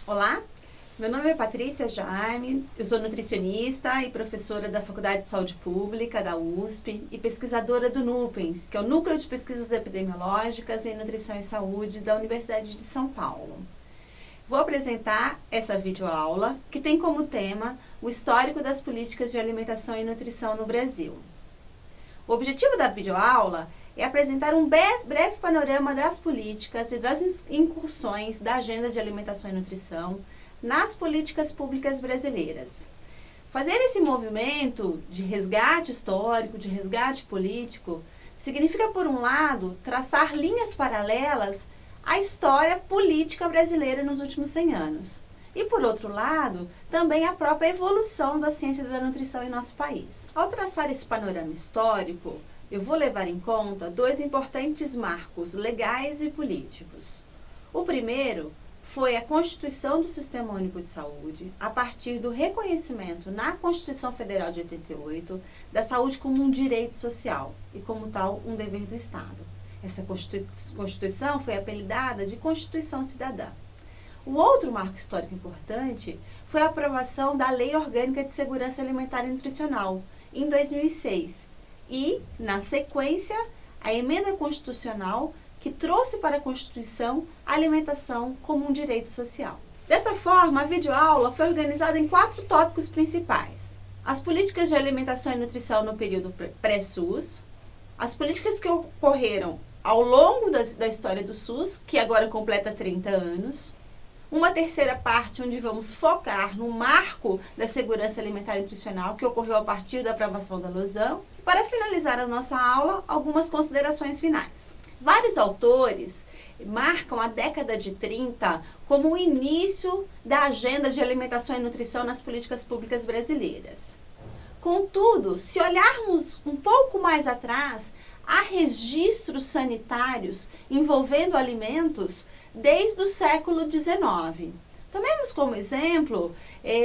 Olá, meu nome é Patrícia Jaime, eu sou nutricionista e professora da Faculdade de Saúde Pública da USP e pesquisadora do NUPENS, que é o Núcleo de Pesquisas Epidemiológicas em Nutrição e Saúde da Universidade de São Paulo. Vou apresentar essa videoaula que tem como tema o histórico das políticas de alimentação e nutrição no Brasil. O objetivo da videoaula é apresentar um breve panorama das políticas e das incursões da Agenda de Alimentação e Nutrição nas políticas públicas brasileiras. Fazer esse movimento de resgate histórico, de resgate político, significa, por um lado, traçar linhas paralelas à história política brasileira nos últimos 100 anos. E, por outro lado, também a própria evolução da ciência da nutrição em nosso país. Ao traçar esse panorama histórico, eu vou levar em conta dois importantes marcos legais e políticos. O primeiro foi a Constituição do Sistema Único de Saúde, a partir do reconhecimento na Constituição Federal de 88 da saúde como um direito social e, como tal, um dever do Estado. Essa Constituição foi apelidada de Constituição Cidadã. O outro marco histórico importante foi a aprovação da Lei Orgânica de Segurança Alimentar e Nutricional, em 2006, e, na sequência, a emenda constitucional que trouxe para a Constituição a alimentação como um direito social. Dessa forma, a videoaula foi organizada em 4 tópicos principais: as políticas de alimentação e nutrição no período pré-SUS, as políticas que ocorreram ao longo da história do SUS, que agora completa 30 anos, uma terceira parte onde vamos focar no marco da segurança alimentar e nutricional, que ocorreu a partir da aprovação da LOSAN. Para finalizar a nossa aula, algumas considerações finais. Vários autores marcam a década de 30 como o início da agenda de alimentação e nutrição nas políticas públicas brasileiras. Contudo, se olharmos um pouco mais atrás, há registros sanitários envolvendo alimentos desde o século XIX. Tomemos como exemplo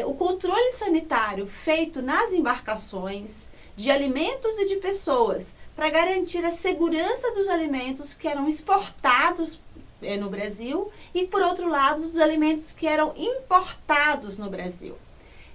o controle sanitário feito nas embarcações de alimentos e de pessoas para garantir a segurança dos alimentos que eram exportados no Brasil e, por outro lado, dos alimentos que eram importados no Brasil.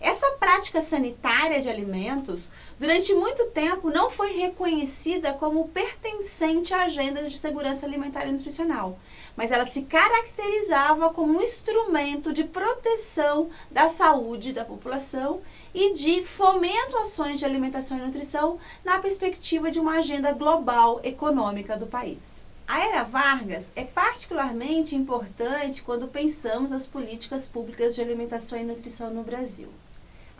Essa prática sanitária de alimentos, durante muito tempo, não foi reconhecida como pertencente à agenda de segurança alimentar e nutricional, mas ela se caracterizava como um instrumento de proteção da saúde da população e de fomento a ações de alimentação e nutrição na perspectiva de uma agenda global econômica do país. A Era Vargas é particularmente importante quando pensamos as políticas públicas de alimentação e nutrição no Brasil.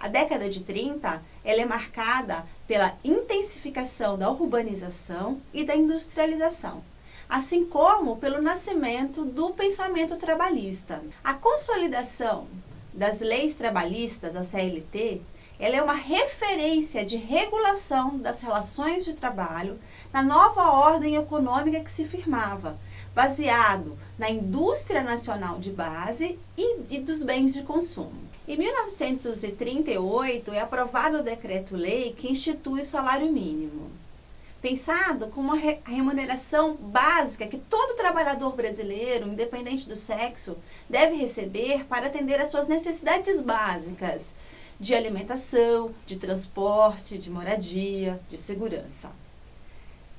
A década de 30, ela é marcada pela intensificação da urbanização e da industrialização, assim como pelo nascimento do pensamento trabalhista. A consolidação das leis trabalhistas, a CLT, ela é uma referência de regulação das relações de trabalho na nova ordem econômica que se firmava, baseado na indústria nacional de base e dos bens de consumo. Em 1938, é aprovado o decreto-lei que institui o salário mínimo, pensado como uma remuneração básica que todo trabalhador brasileiro, independente do sexo, deve receber para atender às suas necessidades básicas de alimentação, de transporte, de moradia, de segurança.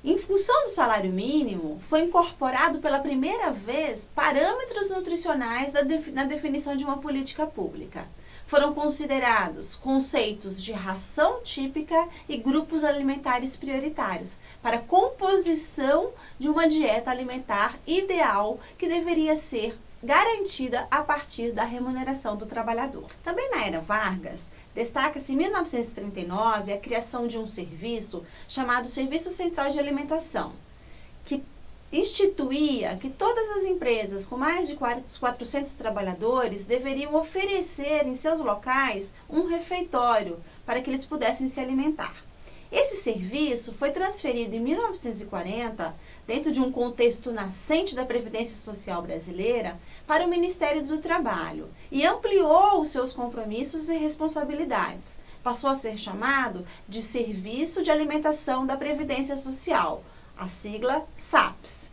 Em função do salário mínimo, foi incorporado pela primeira vez parâmetros nutricionais na definição de uma política pública. Foram considerados conceitos de ração típica e grupos alimentares prioritários para a composição de uma dieta alimentar ideal que deveria ser garantida a partir da remuneração do trabalhador. Também na Era Vargas, destaca-se em 1939 a criação de um serviço chamado Serviço Central de Alimentação, que instituía que todas as empresas com mais de 400 trabalhadores deveriam oferecer em seus locais um refeitório para que eles pudessem se alimentar. Esse serviço foi transferido em 1940, dentro de um contexto nascente da Previdência Social brasileira, para o Ministério do Trabalho e ampliou os seus compromissos e responsabilidades. Passou a ser chamado de Serviço de Alimentação da Previdência Social, a sigla SAPS.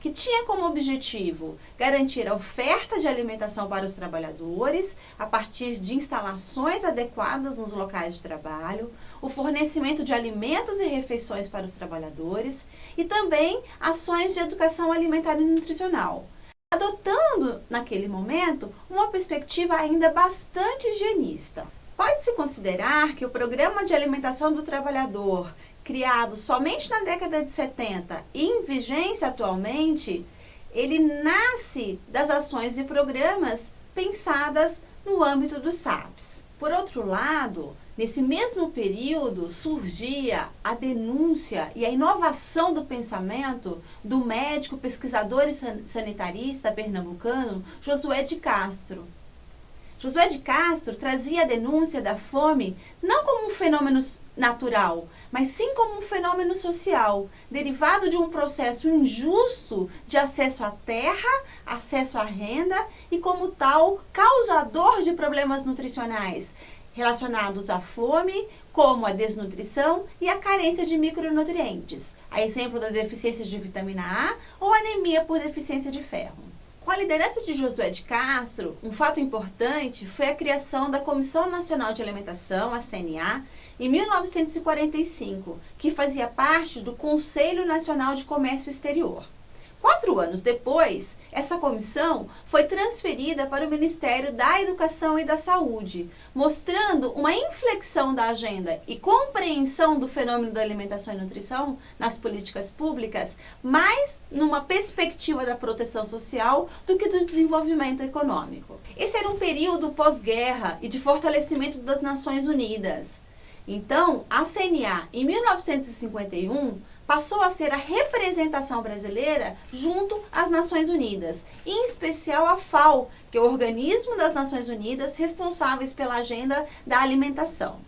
que tinha como objetivo garantir a oferta de alimentação para os trabalhadores a partir de instalações adequadas nos locais de trabalho, o fornecimento de alimentos e refeições para os trabalhadores e também ações de educação alimentar e nutricional, adotando, naquele momento, uma perspectiva ainda bastante higienista. Pode-se considerar que o Programa de Alimentação do Trabalhador, criado somente na década de 70 e em vigência atualmente, ele nasce das ações e programas pensadas no âmbito dos SAPs. Por outro lado, nesse mesmo período surgia a denúncia e a inovação do pensamento do médico, pesquisador e sanitarista pernambucano Josué de Castro. Josué de Castro trazia a denúncia da fome não como um fenômeno natural, mas sim como um fenômeno social, derivado de um processo injusto de acesso à terra, acesso à renda e, como tal, causador de problemas nutricionais relacionados à fome, como a desnutrição e a carência de micronutrientes, a exemplo da deficiência de vitamina A ou anemia por deficiência de ferro. Com a liderança de Josué de Castro, um fato importante foi a criação da Comissão Nacional de Alimentação, a CNA, em 1945, que fazia parte do Conselho Nacional de Comércio Exterior. 4 anos depois, essa comissão foi transferida para o Ministério da Educação e da Saúde, mostrando uma inflexão da agenda e compreensão do fenômeno da alimentação e nutrição nas políticas públicas, mais numa perspectiva da proteção social do que do desenvolvimento econômico. Esse era um período pós-guerra e de fortalecimento das Nações Unidas. Então, a CNA, em 1951, passou a ser a representação brasileira junto às Nações Unidas, em especial a FAO, que é o organismo das Nações Unidas responsáveis pela agenda da alimentação.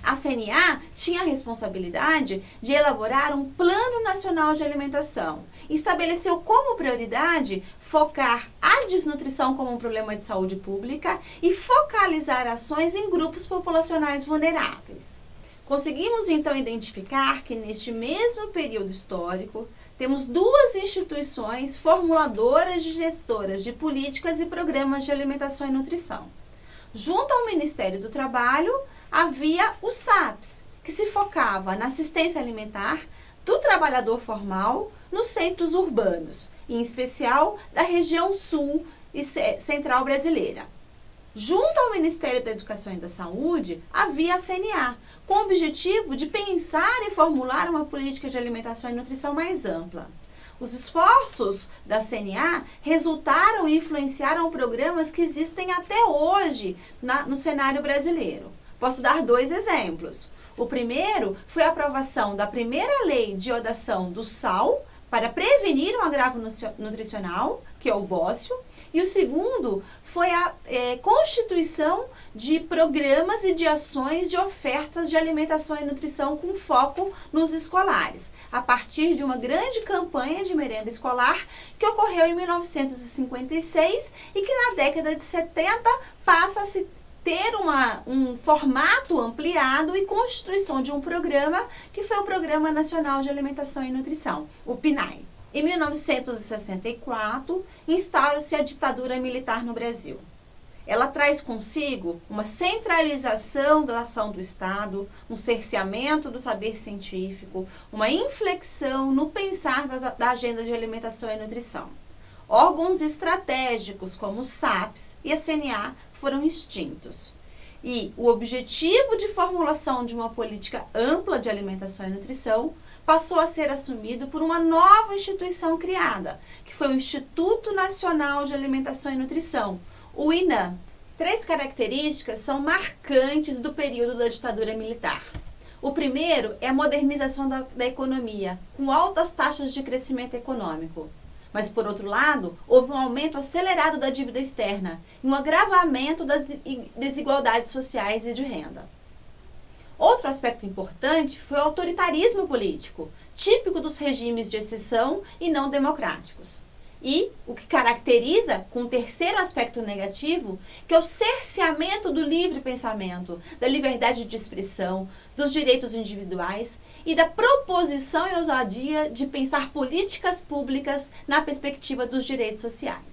A CNA tinha a responsabilidade de elaborar um Plano Nacional de Alimentação e estabeleceu como prioridade focar a desnutrição como um problema de saúde pública e focalizar ações em grupos populacionais vulneráveis. Conseguimos então identificar que neste mesmo período histórico temos 2 instituições formuladoras e gestoras de políticas e programas de alimentação e nutrição. Junto ao Ministério do Trabalho, havia o SAPS, que se focava na assistência alimentar do trabalhador formal nos centros urbanos, em especial da região sul e central brasileira. Junto ao Ministério da Educação e da Saúde, havia a CNA, com o objetivo de pensar e formular uma política de alimentação e nutrição mais ampla. Os esforços da CNA resultaram e influenciaram programas que existem até hoje no cenário brasileiro. Posso dar 2 exemplos. O primeiro foi a aprovação da primeira lei de iodação do sal para prevenir um agravo nutricional, que é o bócio, e o segundo foi a constituição de programas e de ações de ofertas de alimentação e nutrição com foco nos escolares, a partir de uma grande campanha de merenda escolar que ocorreu em 1956 e que na década de 70 passa a se ter um formato ampliado e constituição de um programa que foi o Programa Nacional de Alimentação e Nutrição, o PNAE. Em 1964, instaura-se a ditadura militar no Brasil. Ela traz consigo uma centralização da ação do Estado, um cerceamento do saber científico, uma inflexão no pensar da agenda de alimentação e nutrição. Órgãos estratégicos como os SAPs e a CNA foram extintos. E o objetivo de formulação de uma política ampla de alimentação e nutrição passou a ser assumido por uma nova instituição criada, que foi o Instituto Nacional de Alimentação e Nutrição, o INAM. 3 características são marcantes do período da ditadura militar. O primeiro é a modernização da economia, com altas taxas de crescimento econômico. Mas, por outro lado, houve um aumento acelerado da dívida externa e um agravamento das desigualdades sociais e de renda. Outro aspecto importante foi o autoritarismo político, típico dos regimes de exceção e não democráticos. E o que caracteriza, com o terceiro aspecto negativo, que é o cerceamento do livre pensamento, da liberdade de expressão, dos direitos individuais e da proposição e ousadia de pensar políticas públicas na perspectiva dos direitos sociais.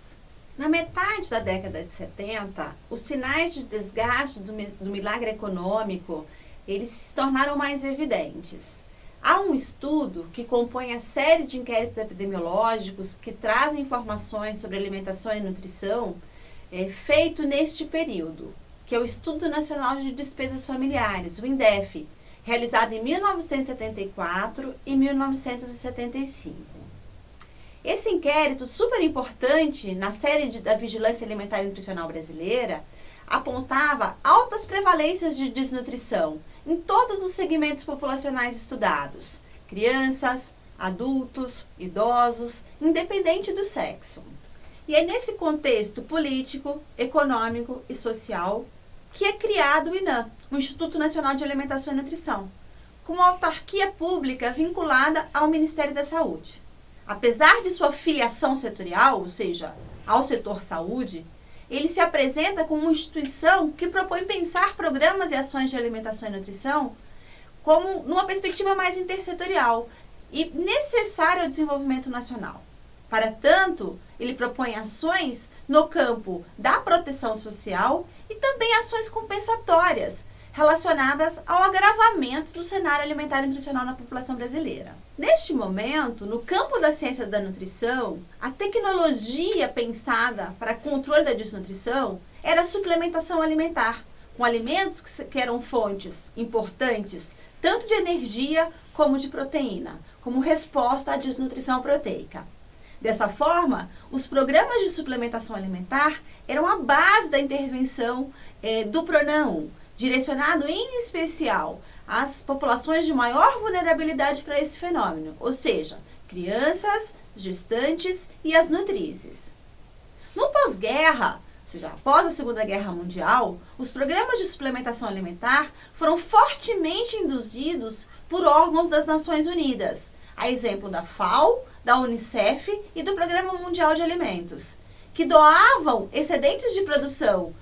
Na metade da década de 70, os sinais de desgaste do milagre econômico, eles se tornaram mais evidentes. Há um estudo que compõe a série de inquéritos epidemiológicos que trazem informações sobre alimentação e nutrição, feito neste período, que é o Estudo Nacional de Despesas Familiares, o INDEF, realizado em 1974 e 1975. Esse inquérito, super importante na série da Vigilância Alimentar e Nutricional Brasileira, apontava altas prevalências de desnutrição em todos os segmentos populacionais estudados: crianças, adultos, idosos, independente do sexo. E é nesse contexto político, econômico e social que é criado o INAH, o Instituto Nacional de Alimentação e Nutrição, com uma autarquia pública vinculada ao Ministério da Saúde. Apesar de sua filiação setorial, ou seja, ao setor saúde, ele se apresenta como uma instituição que propõe pensar programas e ações de alimentação e nutrição como numa perspectiva mais intersetorial e necessária ao desenvolvimento nacional. Para tanto, ele propõe ações no campo da proteção social e também ações compensatórias relacionadas ao agravamento do cenário alimentar e nutricional na população brasileira. Neste momento, no campo da ciência da nutrição, a tecnologia pensada para controle da desnutrição era a suplementação alimentar, com alimentos que eram fontes importantes tanto de energia como de proteína, como resposta à desnutrição proteica. Dessa forma, os programas de suplementação alimentar eram a base da intervenção do PRONAM, direcionado em especial às populações de maior vulnerabilidade para esse fenômeno, ou seja, crianças, gestantes e as nutrizes. No pós-guerra, ou seja, após a Segunda Guerra Mundial, os programas de suplementação alimentar foram fortemente induzidos por órgãos das Nações Unidas, a exemplo da FAO, da Unicef e do Programa Mundial de Alimentos, que doavam excedentes de produção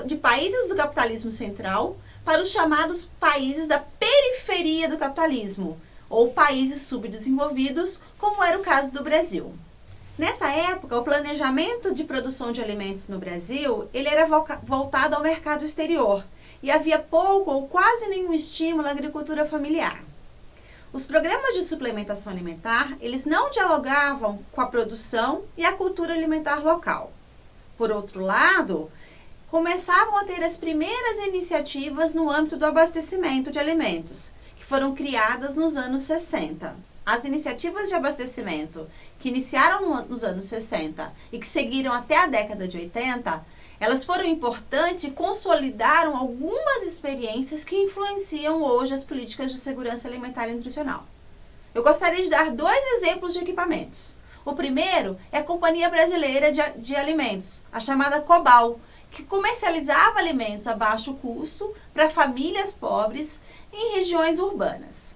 de países do capitalismo central para os chamados países da periferia do capitalismo, ou países subdesenvolvidos, como era o caso do Brasil. Nessa época, o planejamento de produção de alimentos no Brasil ele era voltado ao mercado exterior e havia pouco ou quase nenhum estímulo à agricultura familiar. Os programas de suplementação alimentar, eles não dialogavam com a produção e a cultura alimentar local. Por outro lado, começavam a ter as primeiras iniciativas no âmbito do abastecimento de alimentos, que foram criadas nos anos 60. As iniciativas de abastecimento que iniciaram nos anos 60 e que seguiram até a década de 80, elas foram importantes e consolidaram algumas experiências que influenciam hoje as políticas de segurança alimentar e nutricional. Eu gostaria de dar 2 exemplos de equipamentos. O primeiro é a Companhia Brasileira de Alimentos, a chamada COBAL, que comercializava alimentos a baixo custo para famílias pobres em regiões urbanas.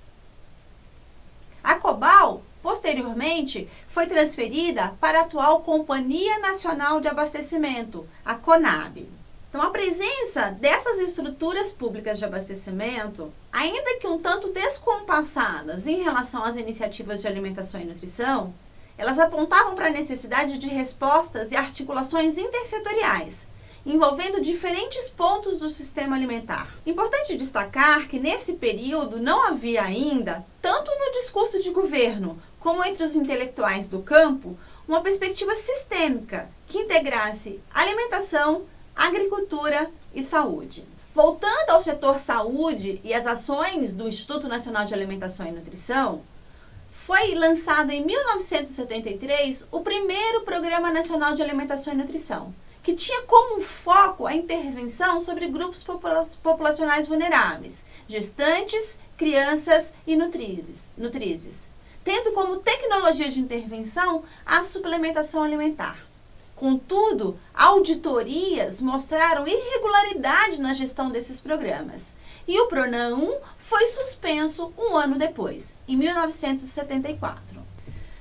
A COBAL, posteriormente, foi transferida para a atual Companhia Nacional de Abastecimento, a CONAB. Então, a presença dessas estruturas públicas de abastecimento, ainda que um tanto descompassadas em relação às iniciativas de alimentação e nutrição, elas apontavam para a necessidade de respostas e articulações intersetoriais, envolvendo diferentes pontos do sistema alimentar. Importante destacar que nesse período não havia ainda, tanto no discurso de governo como entre os intelectuais do campo, uma perspectiva sistêmica que integrasse alimentação, agricultura e saúde. Voltando ao setor saúde e às ações do Instituto Nacional de Alimentação e Nutrição, foi lançado em 1973 o primeiro Programa Nacional de Alimentação e Nutrição, que tinha como foco a intervenção sobre grupos populacionais vulneráveis, gestantes, crianças e nutrizes, tendo como tecnologia de intervenção a suplementação alimentar. Contudo, auditorias mostraram irregularidade na gestão desses programas, e o PRONAM foi suspenso um ano depois, em 1974.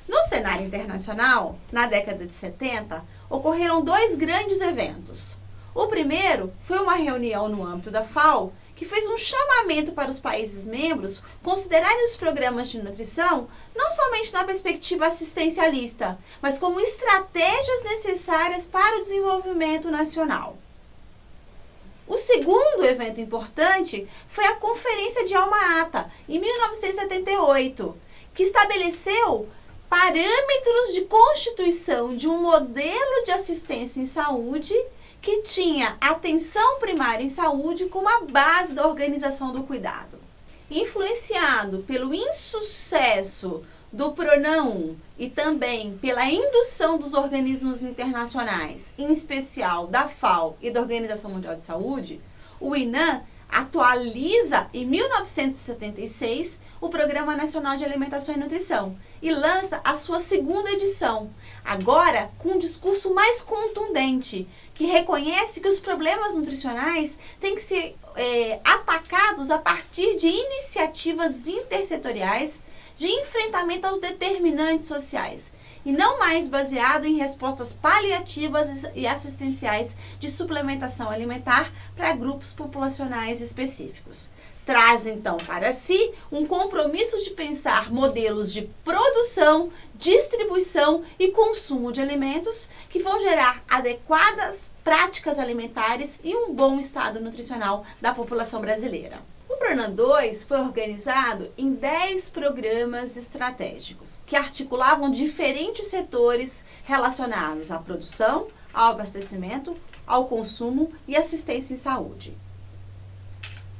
No cenário internacional, na década de 70, ocorreram 2 grandes eventos. O primeiro foi uma reunião no âmbito da FAO, que fez um chamamento para os países membros considerarem os programas de nutrição não somente na perspectiva assistencialista, mas como estratégias necessárias para o desenvolvimento nacional. O segundo evento importante foi a Conferência de Alma-Ata, em 1978, que estabeleceu parâmetros de constituição de um modelo de assistência em saúde que tinha atenção primária em saúde como a base da organização do cuidado. Influenciado pelo insucesso do PRONAN e também pela indução dos organismos internacionais, em especial da FAO e da Organização Mundial de Saúde, o INAH atualiza em 1976 o Programa Nacional de Alimentação e Nutrição e lança a sua segunda edição, agora com um discurso mais contundente, que reconhece que os problemas nutricionais têm que ser atacados a partir de iniciativas intersetoriais de enfrentamento aos determinantes sociais, e não mais baseado em respostas paliativas e assistenciais de suplementação alimentar para grupos populacionais específicos. Traz, então, para si um compromisso de pensar modelos de produção, distribuição e consumo de alimentos que vão gerar adequadas práticas alimentares e um bom estado nutricional da população brasileira. O PRONAN 2 foi organizado em 10 programas estratégicos, que articulavam diferentes setores relacionados à produção, ao abastecimento, ao consumo e assistência em saúde.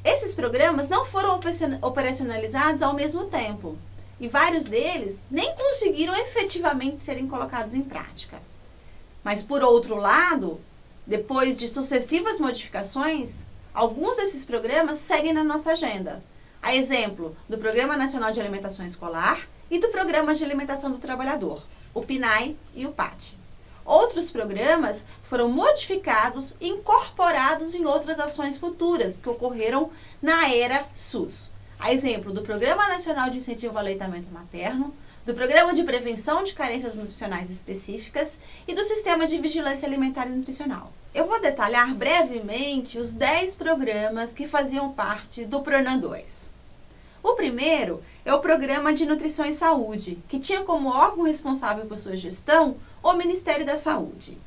Esses programas não foram operacionalizados ao mesmo tempo, e vários deles nem conseguiram efetivamente serem colocados em prática. Mas, por outro lado, depois de sucessivas modificações, alguns desses programas seguem na nossa agenda. A exemplo do Programa Nacional de Alimentação Escolar e do Programa de Alimentação do Trabalhador, o PNAE e o PAT. Outros programas foram modificados e incorporados em outras ações futuras que ocorreram na era SUS. A exemplo do Programa Nacional de Incentivo ao Aleitamento Materno, do Programa de Prevenção de Carências Nutricionais Específicas e do Sistema de Vigilância Alimentar e Nutricional. Eu vou detalhar brevemente os 10 programas que faziam parte do PRONAN 2. O primeiro é o Programa de Nutrição e Saúde, que tinha como órgão responsável por sua gestão o Ministério da Saúde.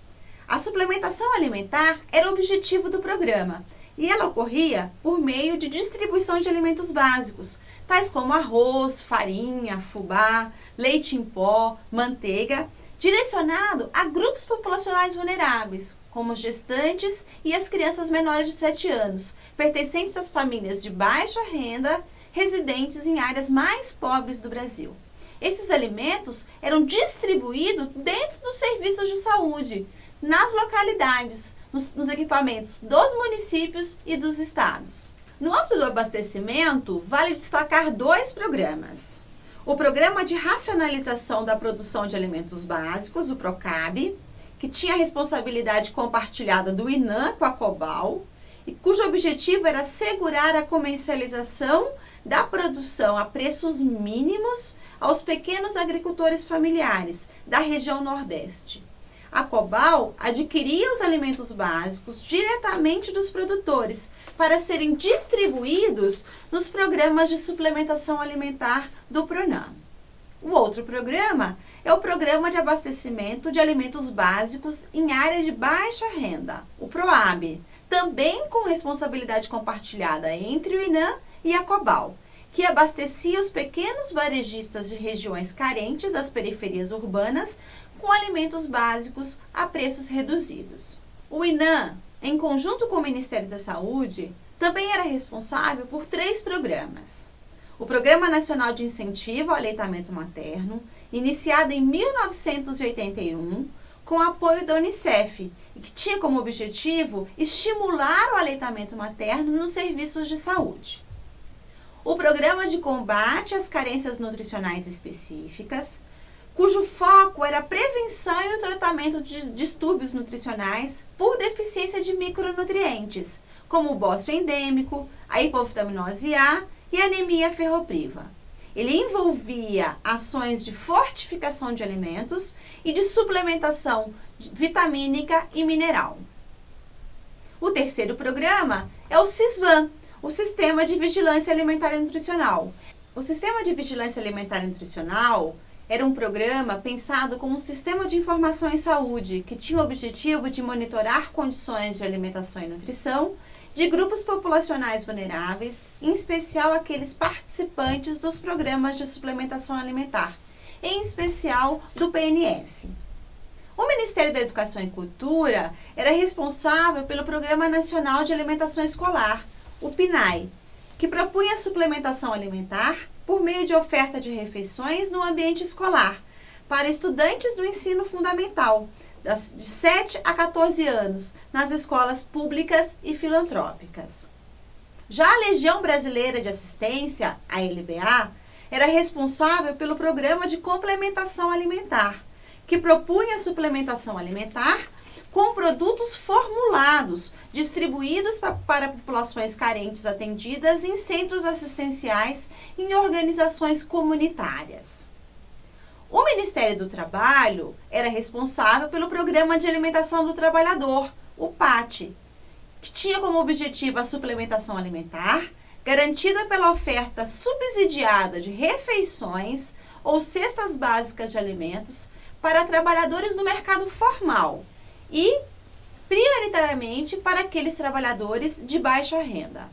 A suplementação alimentar era o objetivo do programa, e ela ocorria por meio de distribuição de alimentos básicos, tais como arroz, farinha, fubá, leite em pó, manteiga, direcionado a grupos populacionais vulneráveis, como os gestantes e as crianças menores de 7 anos, pertencentes às famílias de baixa renda, residentes em áreas mais pobres do Brasil. Esses alimentos eram distribuídos dentro dos serviços de saúde, nas localidades, nos equipamentos dos municípios e dos estados. No âmbito do abastecimento, vale destacar 2 programas. O Programa de Racionalização da Produção de Alimentos Básicos, o PROCAB, que tinha a responsabilidade compartilhada do INAH com a COBAL, e cujo objetivo era assegurar a comercialização da produção a preços mínimos aos pequenos agricultores familiares da região Nordeste. A COBAL adquiria os alimentos básicos diretamente dos produtores para serem distribuídos nos programas de suplementação alimentar do PRONAN. O outro programa é o Programa de Abastecimento de Alimentos Básicos em Áreas de Baixa Renda, o PROAB, também com responsabilidade compartilhada entre o INAH e a COBAL, que abastecia os pequenos varejistas de regiões carentes das periferias urbanas com alimentos básicos a preços reduzidos. O INAH, em conjunto com o Ministério da Saúde, também era responsável por 3 programas. O Programa Nacional de Incentivo ao Aleitamento Materno, iniciado em 1981, com apoio da Unicef, e que tinha como objetivo estimular o aleitamento materno nos serviços de saúde. O Programa de Combate às Carências Nutricionais Específicas, cujo foco era a prevenção e o tratamento de distúrbios nutricionais por deficiência de micronutrientes, como o bócio endêmico, a hipovitaminose A e a anemia ferropriva. Ele envolvia ações de fortificação de alimentos e de suplementação vitamínica e mineral. O terceiro programa é o SISVAN, o Sistema de Vigilância Alimentar e Nutricional. O Sistema de Vigilância Alimentar e Nutricional era um programa pensado como um sistema de informação em saúde que tinha o objetivo de monitorar condições de alimentação e nutrição de grupos populacionais vulneráveis, em especial aqueles participantes dos programas de suplementação alimentar, em especial do PNS. O Ministério da Educação e Cultura era responsável pelo Programa Nacional de Alimentação Escolar, o PNAE, que propunha a suplementação alimentar por meio de oferta de refeições no ambiente escolar para estudantes do ensino fundamental, de 7 a 14 anos, nas escolas públicas e filantrópicas. Já a Legião Brasileira de Assistência, a LBA, era responsável pelo Programa de Complementação Alimentar, que propunha a suplementação alimentar com produtos formulados, distribuídos para populações carentes atendidas em centros assistenciais e em organizações comunitárias. O Ministério do Trabalho era responsável pelo Programa de Alimentação do Trabalhador, o PAT, que tinha como objetivo a suplementação alimentar, garantida pela oferta subsidiada de refeições ou cestas básicas de alimentos para trabalhadores do mercado formal e, prioritariamente, para aqueles trabalhadores de baixa renda.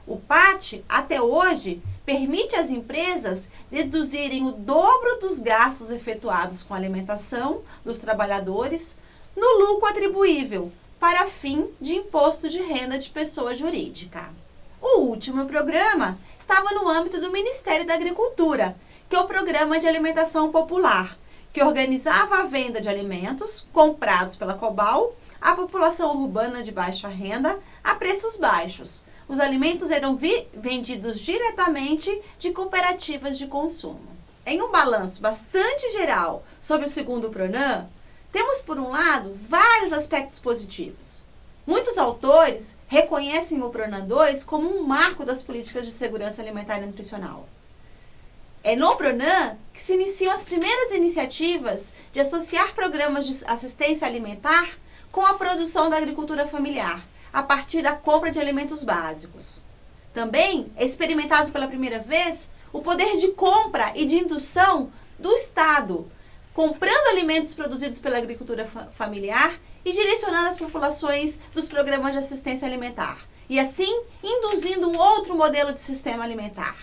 O PAT, até hoje, permite às empresas deduzirem o dobro dos gastos efetuados com a alimentação dos trabalhadores no lucro atribuível para fim de imposto de renda de pessoa jurídica. O último programa estava no âmbito do Ministério da Agricultura, que é o Programa de Alimentação Popular, que organizava a venda de alimentos comprados pela Cobal à população urbana de baixa renda a preços baixos. Os alimentos eram vendidos diretamente de cooperativas de consumo. Em um balanço bastante geral sobre o segundo PRONAN, temos, por um lado, vários aspectos positivos. Muitos autores reconhecem o PRONAN 2 como um marco das políticas de segurança alimentar e nutricional. É no PRONAN que se iniciam as primeiras iniciativas de associar programas de assistência alimentar com a produção da agricultura familiar, a partir da compra de alimentos básicos. Também é experimentado pela primeira vez o poder de compra e de indução do Estado, comprando alimentos produzidos pela agricultura familiar e direcionando as populações dos programas de assistência alimentar, e assim induzindo um outro modelo de sistema alimentar.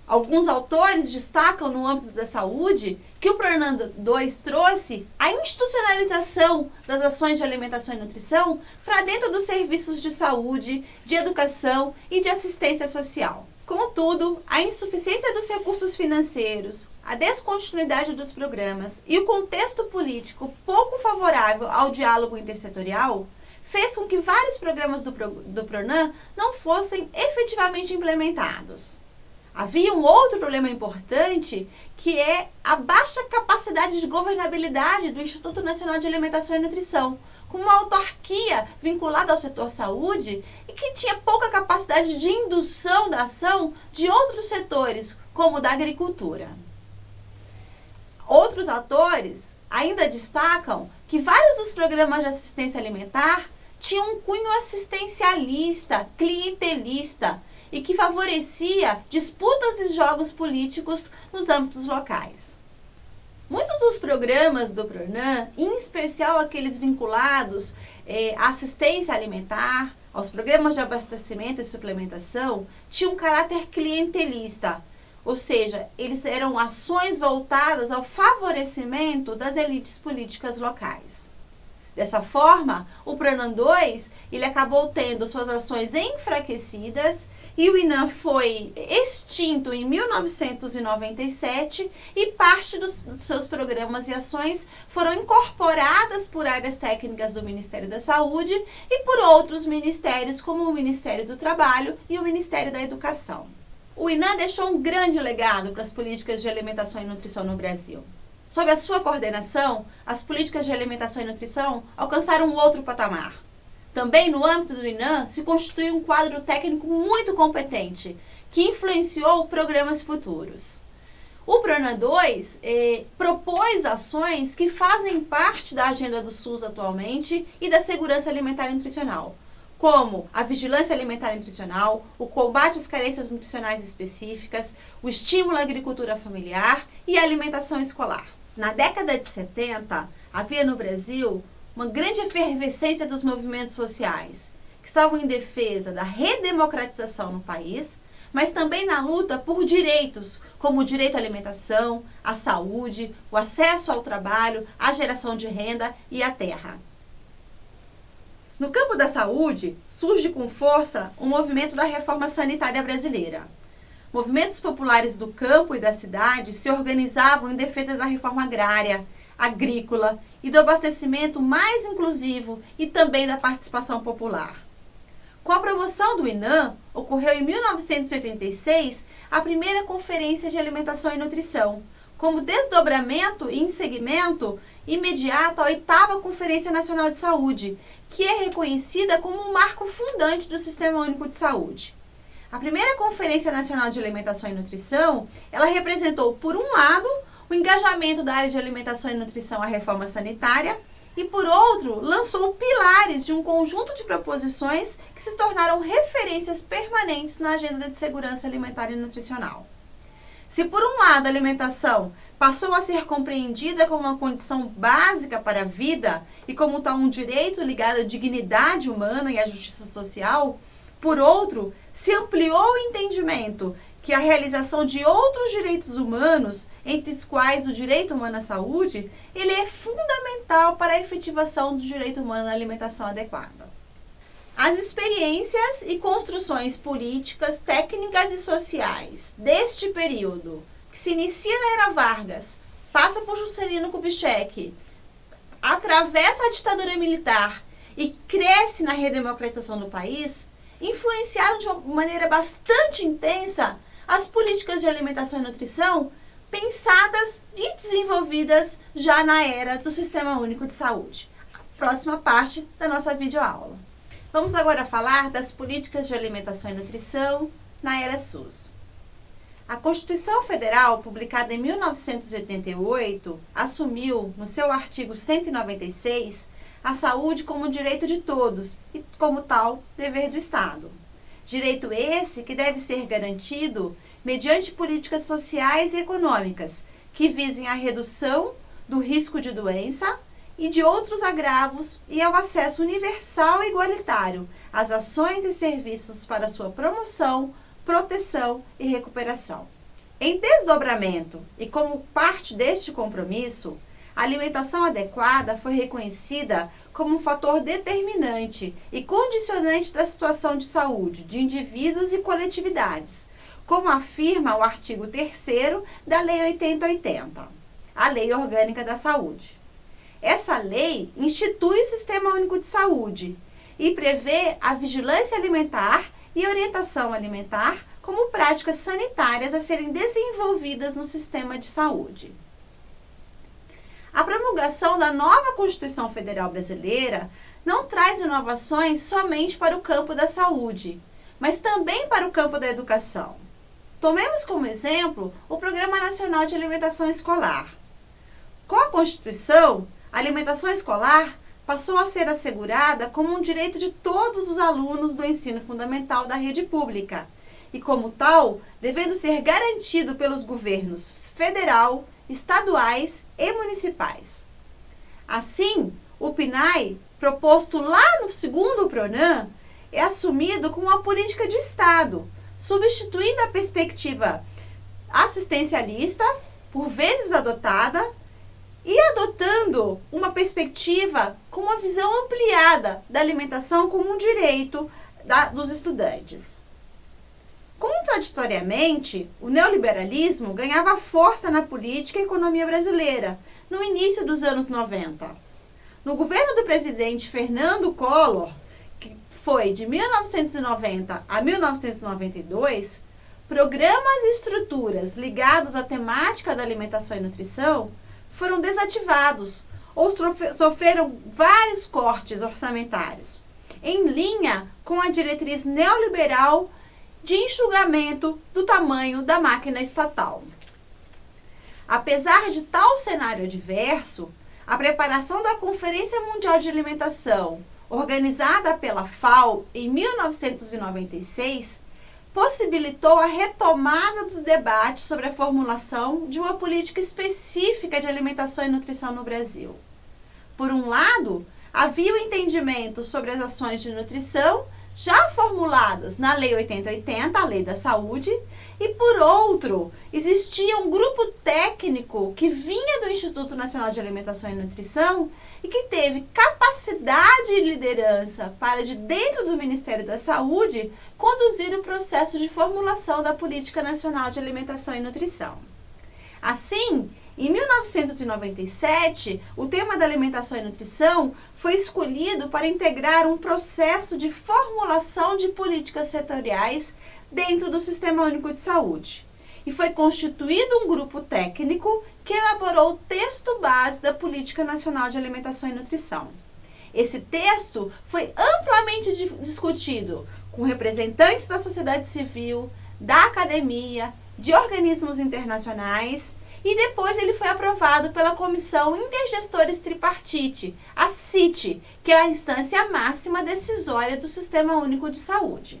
Alguns autores destacam no âmbito da saúde que o PRONAN 2 trouxe a institucionalização das ações de alimentação e nutrição para dentro dos serviços de saúde, de educação e de assistência social. Contudo, a insuficiência dos recursos financeiros, a descontinuidade dos programas e o contexto político pouco favorável ao diálogo intersetorial fez com que vários programas do PRONAN não fossem efetivamente implementados. Havia um outro problema importante, que é a baixa capacidade de governabilidade do Instituto Nacional de Alimentação e Nutrição, com uma autarquia vinculada ao setor saúde e que tinha pouca capacidade de indução da ação de outros setores, como o da agricultura. Outros autores ainda destacam que vários dos programas de assistência alimentar tinham um cunho assistencialista, clientelista, e que favorecia disputas e jogos políticos nos âmbitos locais. Muitos dos programas do PRONAN, em especial aqueles vinculados à assistência alimentar, aos programas de abastecimento e suplementação, tinham um caráter clientelista, ou seja, eles eram ações voltadas ao favorecimento das elites políticas locais. Dessa forma, o PRONAN 2 ele acabou tendo suas ações enfraquecidas e o INAH foi extinto em 1997 e parte dos seus programas e ações foram incorporadas por áreas técnicas do Ministério da Saúde e por outros ministérios, como o Ministério do Trabalho e o Ministério da Educação. O INAH deixou um grande legado para as políticas de alimentação e nutrição no Brasil. Sob a sua coordenação, as políticas de alimentação e nutrição alcançaram um outro patamar. Também no âmbito do INAH se constituiu um quadro técnico muito competente, que influenciou programas futuros. O PRONAN 2 propôs ações que fazem parte da agenda do SUS atualmente e da segurança alimentar e nutricional, como a vigilância alimentar e nutricional, o combate às carências nutricionais específicas, o estímulo à agricultura familiar e a alimentação escolar. Na década de 70, havia no Brasil uma grande efervescência dos movimentos sociais, que estavam em defesa da redemocratização no país, mas também na luta por direitos, como o direito à alimentação, à saúde, o acesso ao trabalho, à geração de renda e à terra. No campo da saúde, surge com força o movimento da reforma sanitária brasileira. Movimentos populares do campo e da cidade se organizavam em defesa da reforma agrária, agrícola e do abastecimento mais inclusivo e também da participação popular. Com a promoção do INAM, ocorreu em 1986 a primeira Conferência de Alimentação e Nutrição, como desdobramento e segmento imediato à 8ª Conferência Nacional de Saúde, que é reconhecida como um marco fundante do Sistema Único de Saúde. A primeira Conferência Nacional de Alimentação e Nutrição, ela representou, por um lado, o engajamento da área de alimentação e nutrição à reforma sanitária e, por outro, lançou pilares de um conjunto de proposições que se tornaram referências permanentes na agenda de segurança alimentar e nutricional. Se, por um lado, a alimentação passou a ser compreendida como uma condição básica para a vida e, como tal, um direito ligado à dignidade humana e à justiça social, por outro, se ampliou o entendimento que a realização de outros direitos humanos, entre os quais o direito humano à saúde, ele é fundamental para a efetivação do direito humano à alimentação adequada. As experiências e construções políticas, técnicas e sociais deste período, que se inicia na Era Vargas, passa por Juscelino Kubitschek, atravessa a ditadura militar e cresce na redemocratização do país, influenciaram de uma maneira bastante intensa as políticas de alimentação e nutrição pensadas e desenvolvidas já na era do Sistema Único de Saúde. A próxima parte da nossa videoaula. Vamos agora falar das políticas de alimentação e nutrição na era SUS. A Constituição Federal, publicada em 1988, assumiu, no seu artigo 196, a saúde como direito de todos e, como tal, dever do Estado. Direito esse que deve ser garantido mediante políticas sociais e econômicas que visem a redução do risco de doença e de outros agravos e ao acesso universal e igualitário às ações e serviços para sua promoção, proteção e recuperação. Em desdobramento e como parte deste compromisso, a alimentação adequada foi reconhecida como um fator determinante e condicionante da situação de saúde de indivíduos e coletividades, como afirma o artigo 3º da Lei 8080, a Lei Orgânica da Saúde. Essa lei institui o Sistema Único de Saúde e prevê a vigilância alimentar e orientação alimentar como práticas sanitárias a serem desenvolvidas no sistema de saúde. A promulgação da nova Constituição Federal Brasileira não traz inovações somente para o campo da saúde, mas também para o campo da educação. Tomemos como exemplo o Programa Nacional de Alimentação Escolar. Com a Constituição, a alimentação escolar passou a ser assegurada como um direito de todos os alunos do ensino fundamental da rede pública e, como tal, devendo ser garantido pelos governos federal, estaduais e municipais. Assim, o PNAE, proposto lá no segundo PRONAN, é assumido como uma política de Estado, substituindo a perspectiva assistencialista, por vezes adotada, e adotando uma perspectiva com uma visão ampliada da alimentação como um direito dos estudantes. Contraditoriamente, o neoliberalismo ganhava força na política e economia brasileira no início dos anos 90. No governo do presidente Fernando Collor, que foi de 1990 a 1992, programas e estruturas ligados à temática da alimentação e nutrição foram desativados ou sofreram vários cortes orçamentários, em linha com a diretriz neoliberal de enxugamento do tamanho da máquina estatal. Apesar de tal cenário adverso, a preparação da Conferência Mundial de Alimentação, organizada pela FAO em 1996, possibilitou a retomada do debate sobre a formulação de uma política específica de alimentação e nutrição no Brasil. Por um lado, havia o entendimento sobre as ações de nutrição já formuladas na Lei 8080, a Lei da Saúde, e por outro, existia um grupo técnico que vinha do Instituto Nacional de Alimentação e Nutrição e que teve capacidade e liderança para, de dentro do Ministério da Saúde, conduzir o processo de formulação da Política Nacional de Alimentação e Nutrição. Assim, em 1997, o tema da alimentação e nutrição foi escolhido para integrar um processo de formulação de políticas setoriais dentro do Sistema Único de Saúde. E foi constituído um grupo técnico que elaborou o texto base da Política Nacional de Alimentação e Nutrição. Esse texto foi amplamente discutido com representantes da sociedade civil, da academia, de organismos internacionais, e depois ele foi aprovado pela Comissão Intergestores Tripartite, a CIT, que é a instância máxima decisória do Sistema Único de Saúde.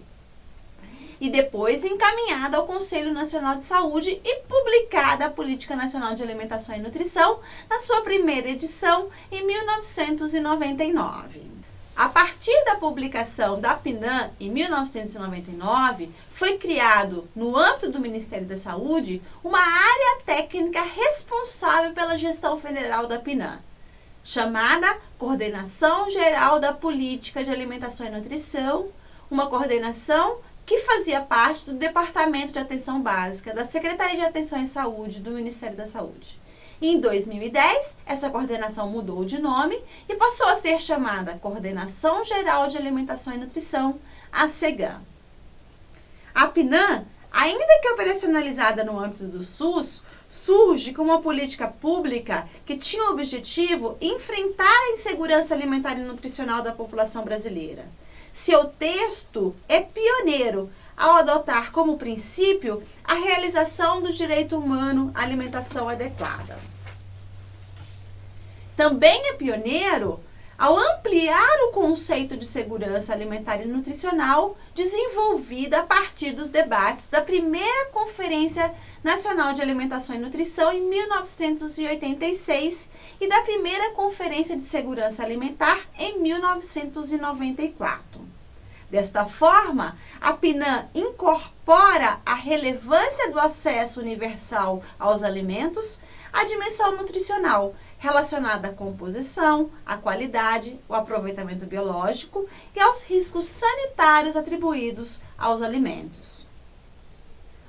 E depois encaminhada ao Conselho Nacional de Saúde e publicada a Política Nacional de Alimentação e Nutrição na sua primeira edição em 1999. A partir da publicação da PNAM em 1999, foi criado, no âmbito do Ministério da Saúde, uma área técnica responsável pela gestão federal da PNAM, chamada Coordenação Geral da Política de Alimentação e Nutrição, uma coordenação que fazia parte do Departamento de Atenção Básica da Secretaria de Atenção e Saúde do Ministério da Saúde. Em 2010, essa coordenação mudou de nome e passou a ser chamada Coordenação Geral de Alimentação e Nutrição, a CEGAM. A PNAM, ainda que operacionalizada no âmbito do SUS, surge como uma política pública que tinha o objetivo de enfrentar a insegurança alimentar e nutricional da população brasileira. Seu texto é pioneiro ao adotar como princípio a realização do direito humano à alimentação adequada. Também é pioneiro ao ampliar o conceito de segurança alimentar e nutricional desenvolvida a partir dos debates da primeira Conferência Nacional de Alimentação e Nutrição em 1986 e da primeira Conferência de Segurança Alimentar em 1994. Desta forma, a PNAM incorpora a relevância do acesso universal aos alimentos à dimensão nutricional, relacionada à composição, à qualidade, ao aproveitamento biológico e aos riscos sanitários atribuídos aos alimentos.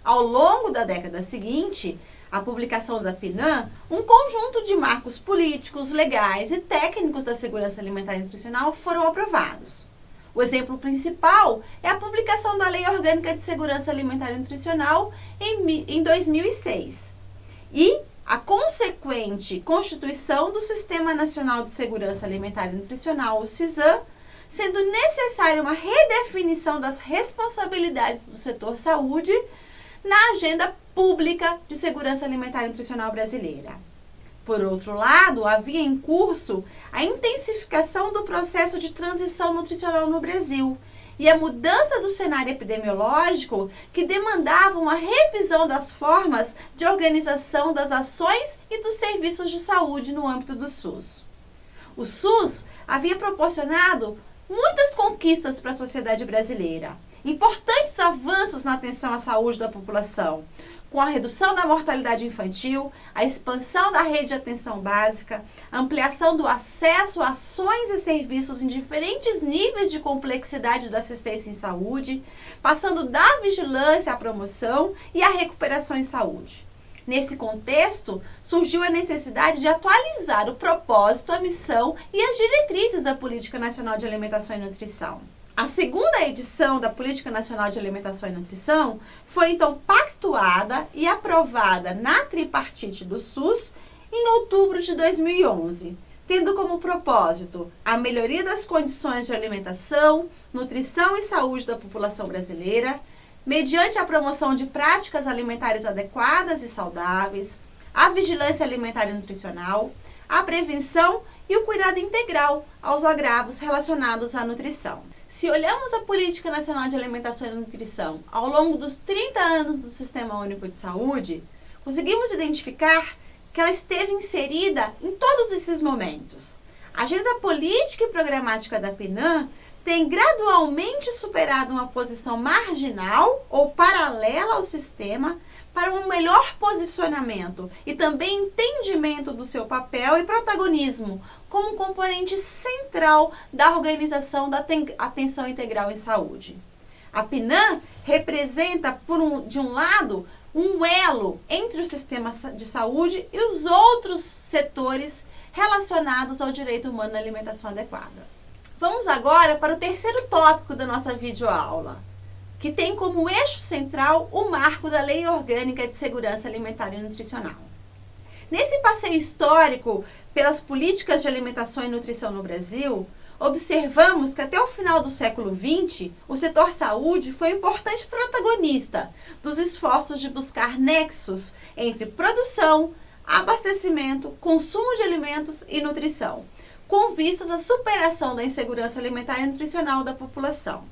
Ao longo da década seguinte, a publicação da PNAM, um conjunto de marcos políticos, legais e técnicos da segurança alimentar e nutricional foram aprovados. O exemplo principal é a publicação da Lei Orgânica de Segurança Alimentar e Nutricional em 2006 e a consequente constituição do Sistema Nacional de Segurança Alimentar e Nutricional, o SISAN, sendo necessária uma redefinição das responsabilidades do setor saúde na agenda pública de segurança alimentar e nutricional brasileira. Por outro lado, havia em curso a intensificação do processo de transição nutricional no Brasil e a mudança do cenário epidemiológico que demandava uma revisão das formas de organização das ações e dos serviços de saúde no âmbito do SUS. O SUS havia proporcionado muitas conquistas para a sociedade brasileira, importantes avanços na atenção à saúde da população, com a redução da mortalidade infantil, a expansão da rede de atenção básica, a ampliação do acesso a ações e serviços em diferentes níveis de complexidade da assistência em saúde, passando da vigilância à promoção e à recuperação em saúde. Nesse contexto, surgiu a necessidade de atualizar o propósito, a missão e as diretrizes da Política Nacional de Alimentação e Nutrição. A segunda edição da Política Nacional de Alimentação e Nutrição foi então pactuada e aprovada na tripartite do SUS em outubro de 2011, tendo como propósito a melhoria das condições de alimentação, nutrição e saúde da população brasileira, mediante a promoção de práticas alimentares adequadas e saudáveis, a vigilância alimentar e nutricional, a prevenção e o cuidado integral aos agravos relacionados à nutrição. Se olhamos a Política Nacional de Alimentação e Nutrição ao longo dos 30 anos do Sistema Único de Saúde, conseguimos identificar que ela esteve inserida em todos esses momentos. A agenda política e programática da PNAM tem gradualmente superado uma posição marginal ou paralela ao sistema para um melhor posicionamento e também entendimento do seu papel e protagonismo como um componente central da organização da atenção integral em saúde. A PNAM representa, de um lado, um elo entre o sistema de saúde e os outros setores relacionados ao direito humano à alimentação adequada. Vamos agora para o terceiro tópico da nossa videoaula, que tem como eixo central o marco da Lei Orgânica de Segurança Alimentar e Nutricional. Nesse passeio histórico pelas políticas de alimentação e nutrição no Brasil, observamos que até o final do século XX, o setor saúde foi um importante protagonista dos esforços de buscar nexos entre produção, abastecimento, consumo de alimentos e nutrição, com vistas à superação da insegurança alimentar e nutricional da população.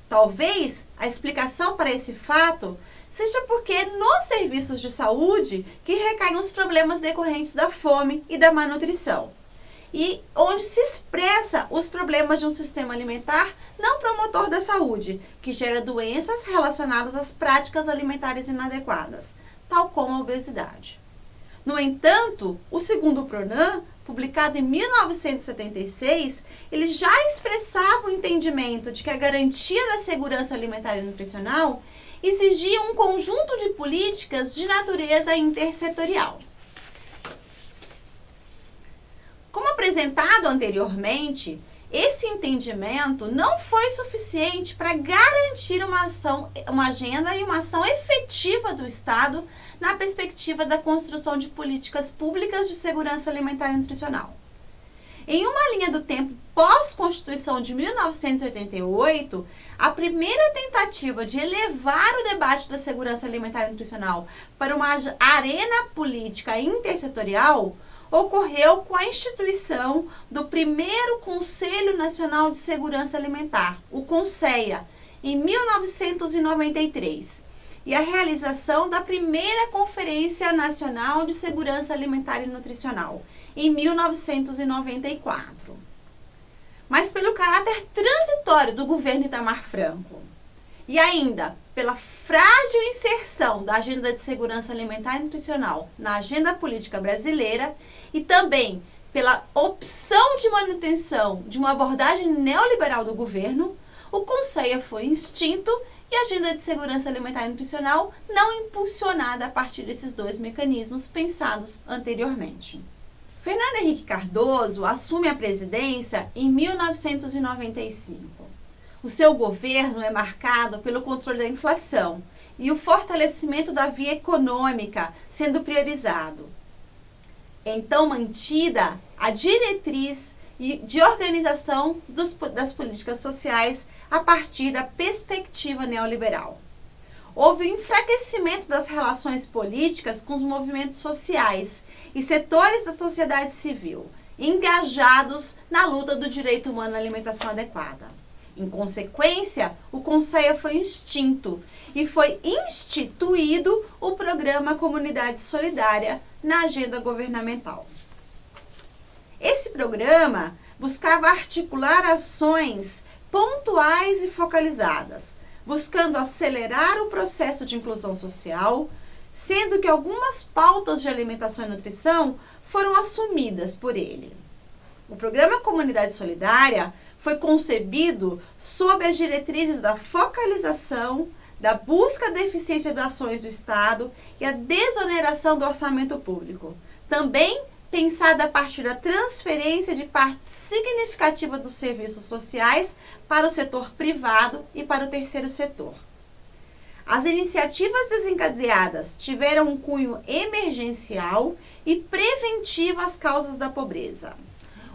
Talvez a explicação para esse fato seja porque nos serviços de saúde que recaem os problemas decorrentes da fome e da malnutrição, e onde se expressa os problemas de um sistema alimentar não promotor da saúde, que gera doenças relacionadas às práticas alimentares inadequadas, tal como a obesidade. No entanto, o segundo PRONAM, publicado em 1976, ele já expressava o entendimento de que a garantia da segurança alimentar e nutricional exigia um conjunto de políticas de natureza intersetorial. Como apresentado anteriormente, esse entendimento não foi suficiente para garantir uma agenda e uma ação efetiva do Estado na perspectiva da construção de políticas públicas de segurança alimentar e nutricional. Em uma linha do tempo pós-Constituição de 1988, a primeira tentativa de elevar o debate da segurança alimentar e nutricional para uma arena política intersetorial ocorreu com a instituição do primeiro Conselho Nacional de Segurança Alimentar, o CONSEA, em 1993, e a realização da primeira Conferência Nacional de Segurança Alimentar e Nutricional, em 1994. Mas pelo caráter transitório do governo Itamar Franco, e ainda pela frágil inserção da Agenda de Segurança Alimentar e Nutricional na agenda política brasileira e também pela opção de manutenção de uma abordagem neoliberal do governo, o CONSEA foi extinto e a Agenda de Segurança Alimentar e Nutricional não impulsionada a partir desses dois mecanismos pensados anteriormente. Fernando Henrique Cardoso assume a presidência em 1995. O seu governo é marcado pelo controle da inflação e o fortalecimento da via econômica sendo priorizado. Então, mantida a diretriz de organização das políticas sociais a partir da perspectiva neoliberal. Houve um enfraquecimento das relações políticas com os movimentos sociais e setores da sociedade civil, engajados na luta do direito humano à alimentação adequada. Em consequência, o CONSEA foi extinto e foi instituído o Programa Comunidade Solidária na agenda governamental. Esse programa buscava articular ações pontuais e focalizadas, buscando acelerar o processo de inclusão social, sendo que algumas pautas de alimentação e nutrição foram assumidas por ele. O Programa Comunidade Solidária foi concebido sob as diretrizes da focalização, da busca da eficiência das ações do Estado e a desoneração do orçamento público. Também pensada a partir da transferência de parte significativa dos serviços sociais para o setor privado e para o terceiro setor. As iniciativas desencadeadas tiveram um cunho emergencial e preventivo às causas da pobreza.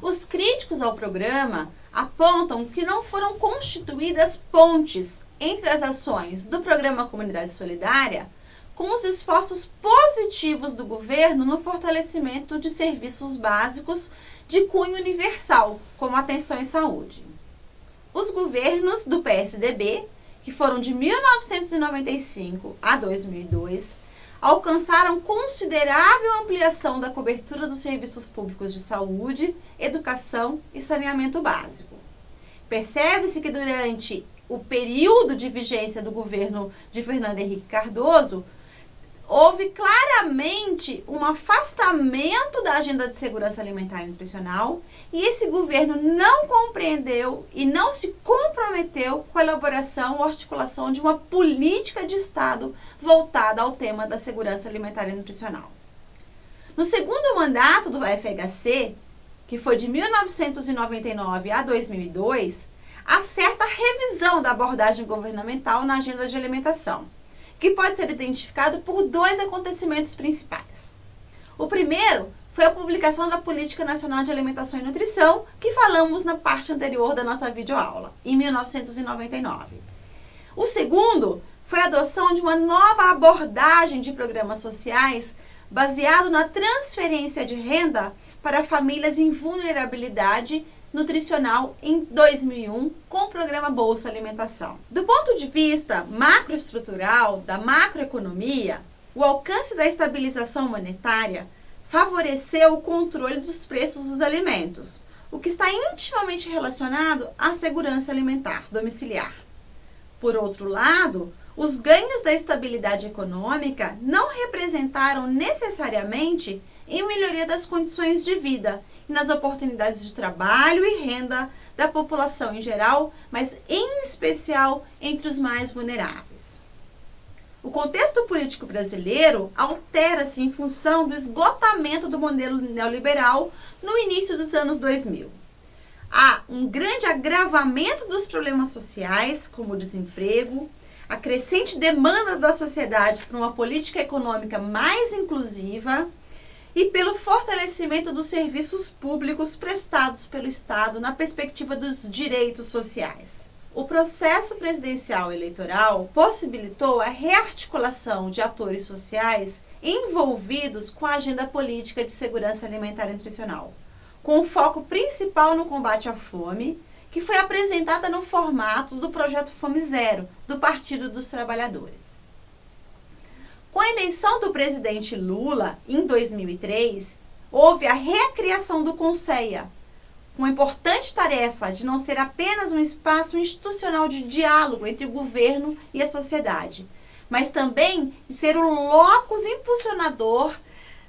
Os críticos ao programa apontam que não foram constituídas pontes entre as ações do Programa Comunidade Solidária com os esforços positivos do governo no fortalecimento de serviços básicos de cunho universal, como atenção e saúde. Os governos do PSDB, que foram de 1995 a 2002, alcançaram considerável ampliação da cobertura dos serviços públicos de saúde, educação e saneamento básico. Percebe-se que durante o período de vigência do governo de Fernando Henrique Cardoso, houve claramente um afastamento da agenda de segurança alimentar e nutricional e esse governo não compreendeu e não se comprometeu com a elaboração ou articulação de uma política de Estado voltada ao tema da segurança alimentar e nutricional. No segundo mandato do FHC, que foi de 1999 a 2002, há certa revisão da abordagem governamental na agenda de alimentação, que pode ser identificado por dois acontecimentos principais. O primeiro foi a publicação da Política Nacional de Alimentação e Nutrição, que falamos na parte anterior da nossa videoaula, em 1999. O segundo foi a adoção de uma nova abordagem de programas sociais baseado na transferência de renda para famílias em vulnerabilidade nutricional em 2001 com o programa Bolsa Alimentação. Do ponto de vista macroestrutural da macroeconomia, o alcance da estabilização monetária favoreceu o controle dos preços dos alimentos, o que está intimamente relacionado à segurança alimentar domiciliar. Por outro lado, os ganhos da estabilidade econômica não representaram necessariamente em melhoria das condições de vida e nas oportunidades de trabalho e renda da população em geral, mas em especial entre os mais vulneráveis. O contexto político brasileiro altera-se em função do esgotamento do modelo neoliberal no início dos anos 2000. Há um grande agravamento dos problemas sociais, como o desemprego, a crescente demanda da sociedade por uma política econômica mais inclusiva e pelo fortalecimento dos serviços públicos prestados pelo Estado na perspectiva dos direitos sociais. O processo presidencial eleitoral possibilitou a rearticulação de atores sociais envolvidos com a agenda política de segurança alimentar e nutricional, com o foco principal no combate à fome, que foi apresentada no formato do Projeto Fome Zero, do Partido dos Trabalhadores. Com a eleição do presidente Lula, em 2003, houve a recriação do CONSEA, com a importante tarefa de não ser apenas um espaço institucional de diálogo entre o governo e a sociedade, mas também de ser o locus impulsionador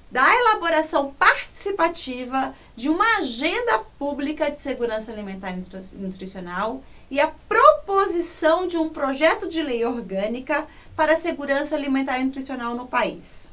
da elaboração participativa de uma agenda pública de segurança alimentar e nutricional e a proposição de um projeto de lei orgânica para a segurança alimentar e nutricional no país.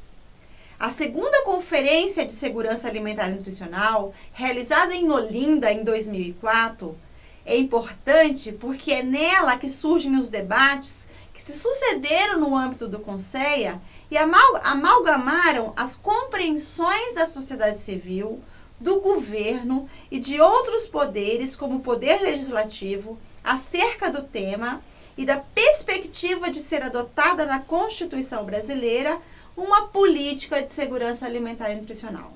A segunda Conferência de Segurança Alimentar e Nutricional, realizada em Olinda em 2004, é importante porque é nela que surgem os debates que se sucederam no âmbito do CONSEA e amalgamaram as compreensões da sociedade civil, do governo e de outros poderes, como o poder legislativo, acerca do tema e da perspectiva de ser adotada na Constituição brasileira uma política de segurança alimentar e nutricional.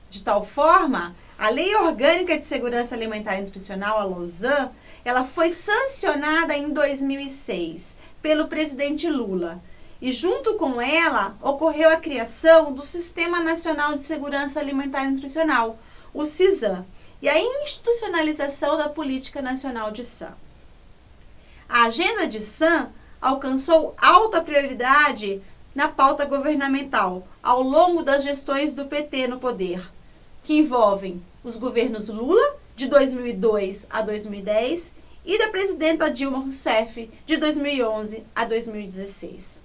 De tal forma, a Lei Orgânica de Segurança Alimentar e Nutricional, a LOSAN, ela foi sancionada em 2006 pelo presidente Lula e, junto com ela, ocorreu a criação do Sistema Nacional de Segurança Alimentar e Nutricional, o SISAN, e a institucionalização da Política Nacional de SAN. A agenda de SAN alcançou alta prioridade na pauta governamental ao longo das gestões do PT no poder, que envolvem os governos Lula, de 2002 a 2010, e da presidenta Dilma Rousseff, de 2011 a 2016.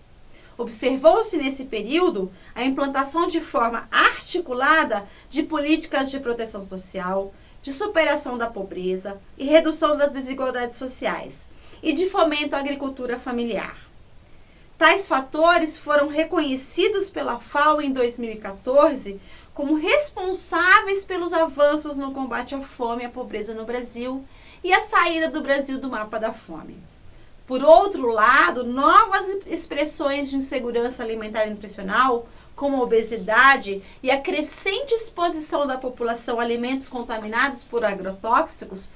Observou-se nesse período a implantação de forma articulada de políticas de proteção social, de superação da pobreza e redução das desigualdades sociais, e de fomento à agricultura familiar. Tais fatores foram reconhecidos pela FAO em 2014 como responsáveis pelos avanços no combate à fome e à pobreza no Brasil e a saída do Brasil do mapa da fome. Por outro lado, novas expressões de insegurança alimentar e nutricional, como a obesidade e a crescente exposição da população a alimentos contaminados por agrotóxicos,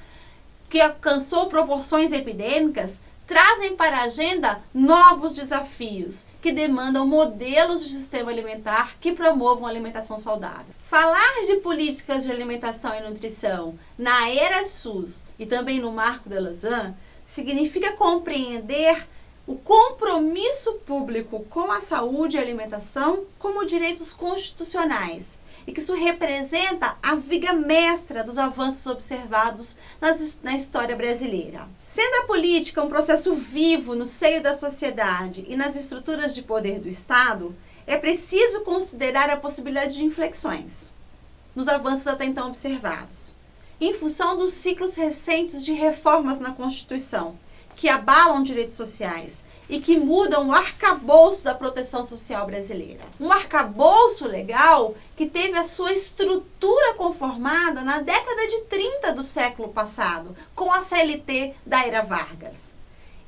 que alcançou proporções epidêmicas, trazem para a agenda novos desafios que demandam modelos de sistema alimentar que promovam a alimentação saudável. Falar de políticas de alimentação e nutrição na era SUS e também no marco da Lausanne significa compreender o compromisso público com a saúde e a alimentação como direitos constitucionais e que isso representa a viga mestra dos avanços observados na história brasileira. Sendo a política um processo vivo no seio da sociedade e nas estruturas de poder do Estado, é preciso considerar a possibilidade de inflexões nos avanços até então observados, em função dos ciclos recentes de reformas na Constituição, que abalam direitos sociais e que mudam o arcabouço da proteção social brasileira. Um arcabouço legal que teve a sua estrutura conformada na década de 30 do século passado, com a CLT da era Vargas.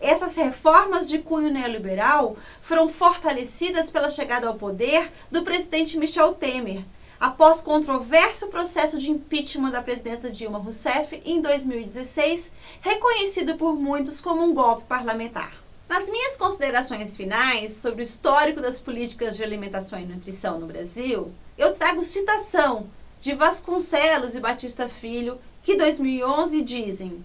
Essas reformas de cunho neoliberal foram fortalecidas pela chegada ao poder do presidente Michel Temer, após controverso processo de impeachment da presidenta Dilma Rousseff em 2016, reconhecido por muitos como um golpe parlamentar. Nas minhas considerações finais sobre o histórico das políticas de alimentação e nutrição no Brasil, eu trago citação de Vasconcelos e Batista Filho, que em 2011 dizem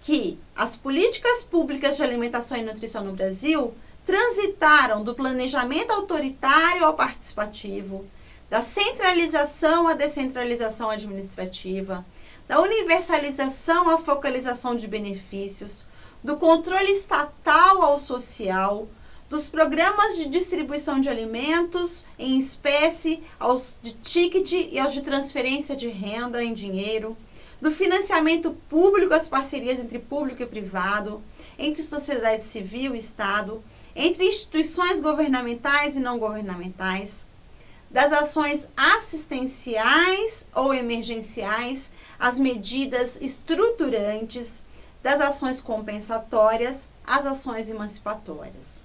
que as políticas públicas de alimentação e nutrição no Brasil transitaram do planejamento autoritário ao participativo, da centralização à descentralização administrativa, da universalização à focalização de benefícios, do controle estatal ao social, dos programas de distribuição de alimentos em espécie, aos de ticket e aos de transferência de renda em dinheiro, do financiamento público às parcerias entre público e privado, entre sociedade civil e Estado, entre instituições governamentais e não governamentais, das ações assistenciais ou emergenciais, às medidas estruturantes, das ações compensatórias às ações emancipatórias.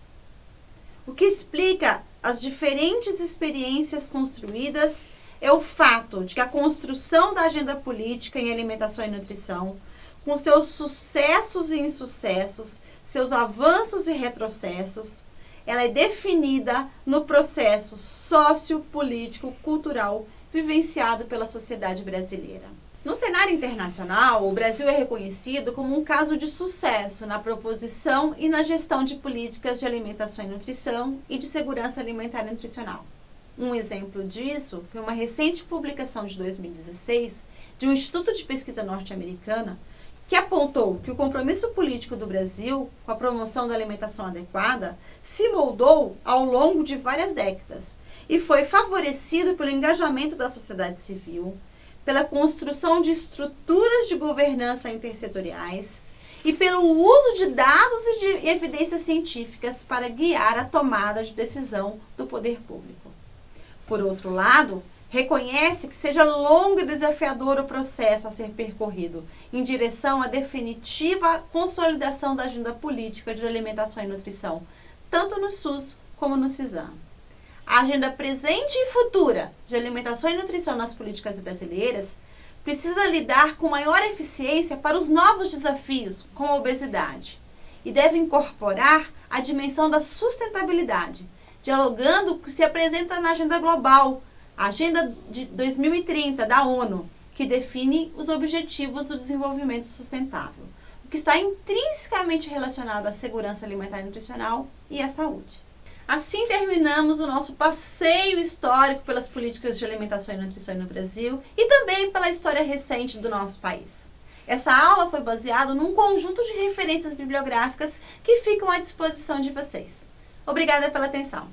O que explica as diferentes experiências construídas é o fato de que a construção da agenda política em alimentação e nutrição, com seus sucessos e insucessos, seus avanços e retrocessos, ela é definida no processo sociopolítico, cultural, vivenciado pela sociedade brasileira. No cenário internacional, o Brasil é reconhecido como um caso de sucesso na proposição e na gestão de políticas de alimentação e nutrição e de segurança alimentar e nutricional. Um exemplo disso foi uma recente publicação de 2016 de um Instituto de Pesquisa norte-americana que apontou que o compromisso político do Brasil com a promoção da alimentação adequada se moldou ao longo de várias décadas e foi favorecido pelo engajamento da sociedade civil, pela construção de estruturas de governança intersetoriais e pelo uso de dados e de evidências científicas para guiar a tomada de decisão do poder público. Por outro lado, reconhece que seja longo e desafiador o processo a ser percorrido em direção à definitiva consolidação da agenda política de alimentação e nutrição, tanto no SUS como no CISAM. A agenda presente e futura de alimentação e nutrição nas políticas brasileiras precisa lidar com maior eficiência para os novos desafios, como a obesidade, e deve incorporar a dimensão da sustentabilidade, dialogando com o que se apresenta na agenda global, a Agenda de 2030 da ONU, que define os objetivos do desenvolvimento sustentável, o que está intrinsecamente relacionado à segurança alimentar e nutricional e à saúde. Assim terminamos o nosso passeio histórico pelas políticas de alimentação e nutrição no Brasil e também pela história recente do nosso país. Essa aula foi baseada num conjunto de referências bibliográficas que ficam à disposição de vocês. Obrigada pela atenção.